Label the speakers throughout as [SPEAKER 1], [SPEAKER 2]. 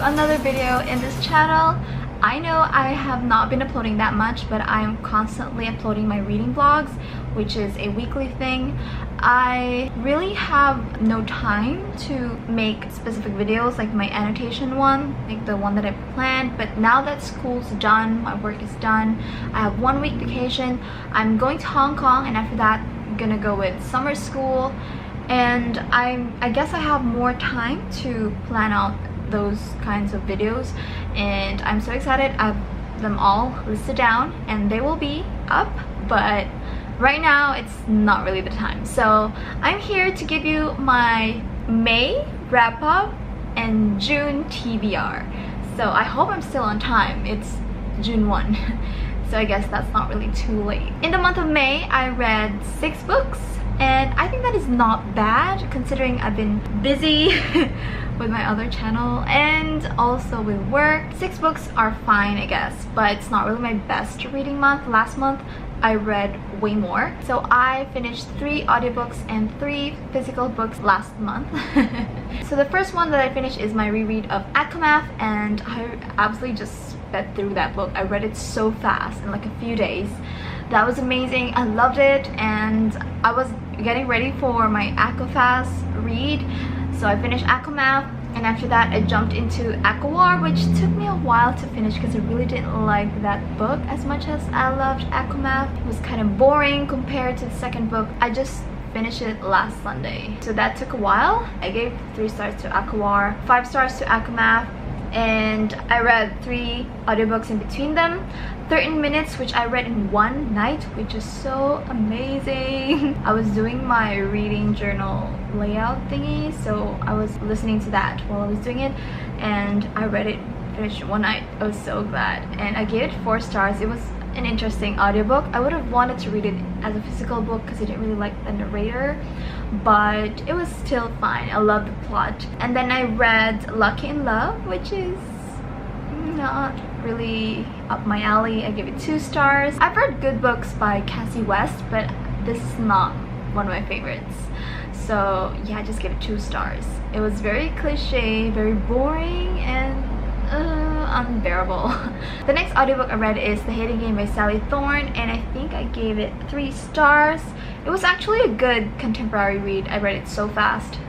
[SPEAKER 1] to another video in this channel. I know I have not been uploading that much, but I'm constantly uploading my reading vlogs, which is a weekly thing. I really have no time to make specific videos like my annotation one, like the one that I planned. But now that school's done, my work is done, I have 1 week vacation. I'm going to Hong Kong, and after that I'm gonna go with summer school, and I guess I have more time to plan out those kinds of videos, and I'm so excited. I have them all listed down and they will be up, but right now it's not really the time. So I'm here to give you my May wrap up and June TBR. So I hope I'm still on time. It's June 1. So I guess that's not really too late. In the month of May, I read 6 books, and I think that is not bad considering I've been busy with my other channel and also with work. 6 books are fine, I guess, but it's not really my best reading month. Last month I read way more. So I finished 3 audiobooks and 3 physical books last month. So the first one that I finished is my reread of Aftermath, and I absolutely just sped through that book. I read it so fast in like a few days. That was amazing. I loved it, and I was getting ready for my Aquafast read. So I finished Aftermath, and after that I jumped into Aquawar, which took me a while to finish because I really didn't like that book as much as I loved Aftermath. It was kind of boring compared to the second book. I just finished it last Sunday, so that took a while. I gave 3 stars to Aquawar, 5 stars to Aftermath, and I read 3 audiobooks in between them. 13 minutes, which I read in one night, which is so amazing. I was doing my reading journal layout thingy, so I was listening to that while I was doing it, and I read it, finished in one night. I was so glad, and I gave it 4 stars. It was an interesting audiobook. I would have wanted to read it as a physical book because I didn't really like the narrator, but it was still fine. I loved the plot. And then I read Lucky in Love, which is not really up my alley. I give it 2 stars. I've read good books by Cassie West, but this is not one of my favorites. So yeah, I just give it 2 stars. It was very cliche, very boring, and unbearable. The next audiobook I read is The Hating Game by Sally Thorne, and I think I gave it 3 stars. It was actually a good contemporary read. I read it so fast,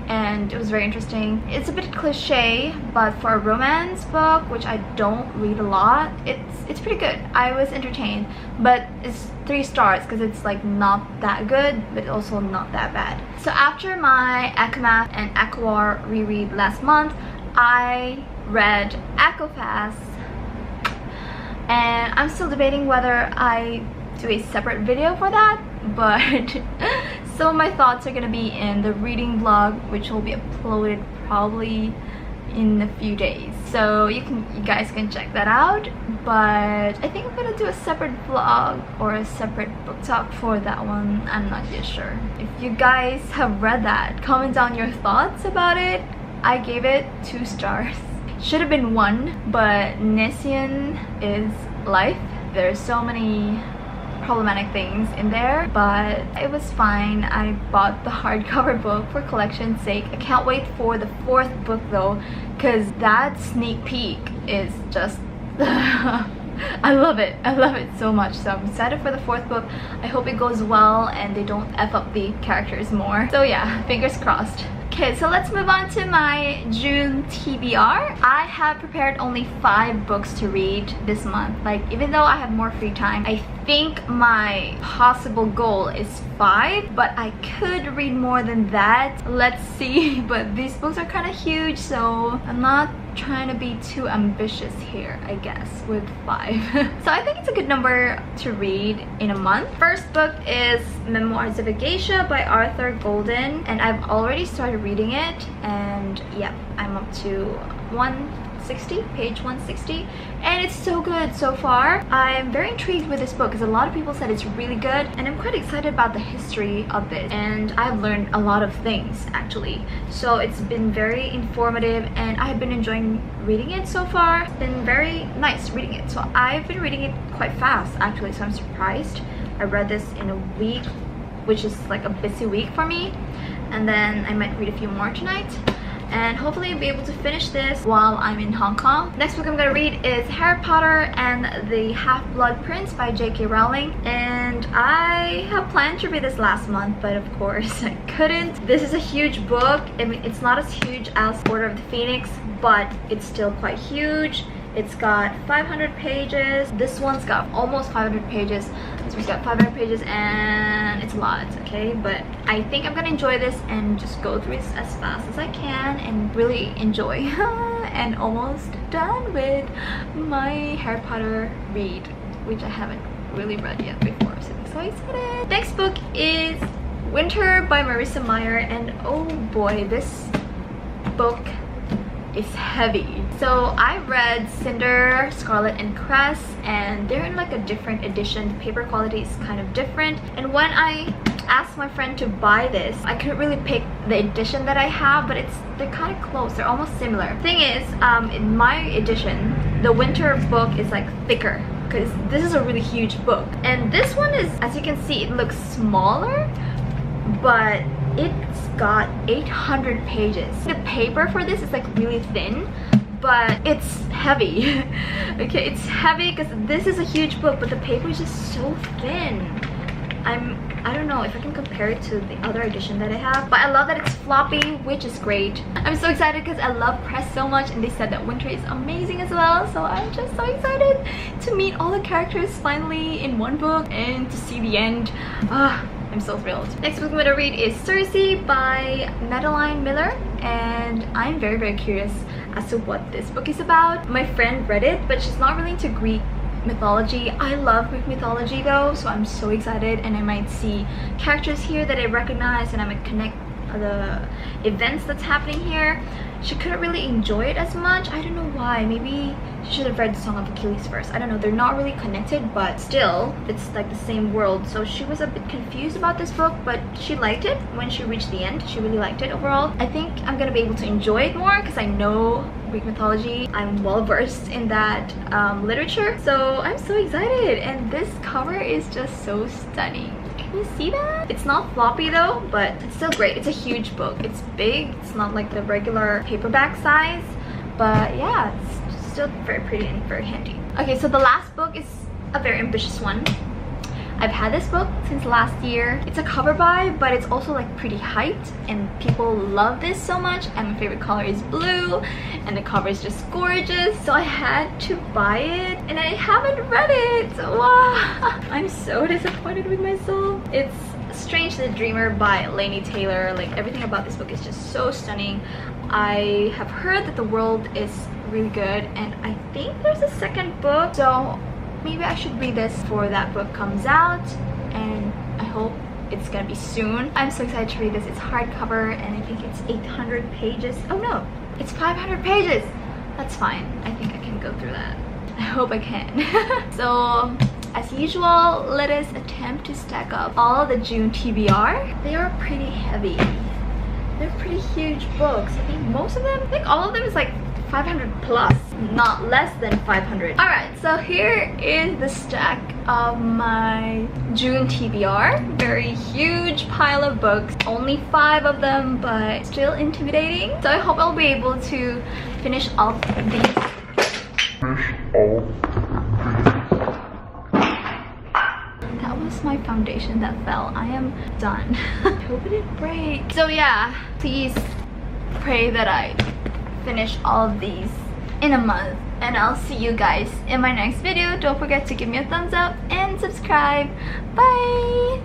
[SPEAKER 1] and it was very interesting. It's a bit cliche, but for a romance book, which I don't read a lot, it's pretty good. I was entertained, but it's 3 stars because it's like not that good, but also not that bad. So after my Aftermath and Aquawar reread last month, I read Aquafast, and I'm still debating whether I do a separate video for that, but some of my thoughts are gonna be in the reading vlog, which will be uploaded probably in a few days, so you guys can check that out. But I think I'm gonna do a separate vlog or a separate book talk for that one. I'm not yet sure. If you guys have read that, comment down your thoughts about it. I gave it 2 stars. Should have been 1, but Nessian is life. There's so many problematic things in there, but it was fine. I bought the hardcover book for collection's sake. I can't wait for the 4th book though, because that sneak peek is just I love it. I love it so much. So I'm excited for the 4th book. I hope it goes well and they don't F up the characters more. So yeah, fingers crossed. Okay, so let's move on to my June TBR. I have prepared only 5 books to read this month. Like, even though I have more free time, I think my possible goal is 5, but I could read more than that. Let's see. But these books are kind of huge, so I'm not trying to be too ambitious here, I guess, with 5. So I think it's a good number to read in a month. First book is Memoirs of a Geisha by Arthur Golden, and I've already started reading it, and yep, I'm up to 160, page 160, and it's so good so far. I'm very intrigued with this book because a lot of people said it's really good, and I'm quite excited about the history of it, and I've learned a lot of things actually. So it's been very informative, and I've been enjoying reading it so far. It's been very nice reading it. So I've been reading it quite fast actually, so I'm surprised. I read this in a week, which is like a busy week for me, and then I might read a few more tonight. and hopefully I'll be able to finish this while I'm in Hong Kong. Next book I'm gonna read is Harry Potter and the Half-Blood Prince by J.K. Rowling, and I have planned to read this last month, but of course I couldn't. This is a huge book. I mean, it's not as huge as Order of the Phoenix, but it's still quite huge. It's got 500 pages. This one's got almost 500 pages. This one's got 500 pages, and it's a lot, okay? But I think I'm gonna enjoy this and just go through this as fast as I can and really enjoy. And almost done with my Harry Potter read, which I haven't really read yet before, so I'm so excited. Next book is Winter by Marissa Meyer, and oh boy, this book is heavy. So I read Cinder, Scarlet, and Cress, and they're in like a different edition. The paper quality is kind of different, and when I asked my friend to buy this, I couldn't really pick the edition that I have, but they're kind of close. They're almost similar. Thing is, in my edition, the Winter book is like thicker because this is a really huge book, and this one is, as you can see, it looks smaller, but it's got 800 pages. The paper for this is like really thin, but it's heavy. Okay, it's heavy because this is a huge book, but the paper is just so thin. I don't know if I can compare it to the other edition that I have, but I love that it's floppy, which is great. I'm so excited because I love Press so much, and they said that Winter is amazing as well, so I'm just so excited to meet all the characters finally in one book and to see the end. I'm so thrilled. Next book I'm gonna read is Circe by Madeline Miller, and I'm very, very curious as to what this book is about. My friend read it, but she's not really into Greek mythology. I love Greek mythology though, so I'm so excited, and I might see characters here that I recognize, and I might connect the events that's happening here. She couldn't really enjoy it as much. I don't know why. Maybe she should have read Song of Achilles first. I don't know. They're not really connected, but still, it's like the same world. So she was a bit confused about this book, but she liked it when she reached the end. She really liked it overall. I think I'm gonna be able to enjoy it more because I know Greek mythology. I'm well versed in that literature. So I'm so excited, and this cover is just so stunning. Can you see that? It's not floppy though, but it's still great. It's a huge book. It's big. It's not like the regular paperback size, but yeah, it's still very pretty and very handy. Okay, so the last book is a very ambitious one. I've had this book since last year. It's a cover buy, but it's also like pretty hyped, and people love this so much, and my favorite color is blue, and the cover is just gorgeous, so I had to buy it, and I haven't read it. Wow, I'm so disappointed with myself. It's Strange the Dreamer by Laini Taylor. Like, everything about this book is just so stunning. I have heard that the world is really good, and I think there's a second book, so maybe I should read this before that book comes out, and I hope it's gonna be soon. I'm so excited to read this. It's hardcover, and I think it's 800 pages. Oh no, it's 500 pages. That's fine. I think I can go through that. I hope I can. So, as usual, let us attempt to stack up all the June TBR. They are pretty heavy. They're pretty huge books. I think most of them, I think all of them is like 500 plus, not less than 500. Alright, so here is the stack of my June TBR. Very huge pile of books. Only 5 of them, but still intimidating. So I hope I'll be able to finish all these. That was my foundation that fell. I am done. I hope it didn't break. So yeah, please pray that I finish all of these in a month, and I'll see you guys in my next video. Don't forget to give me a thumbs up and subscribe. Bye.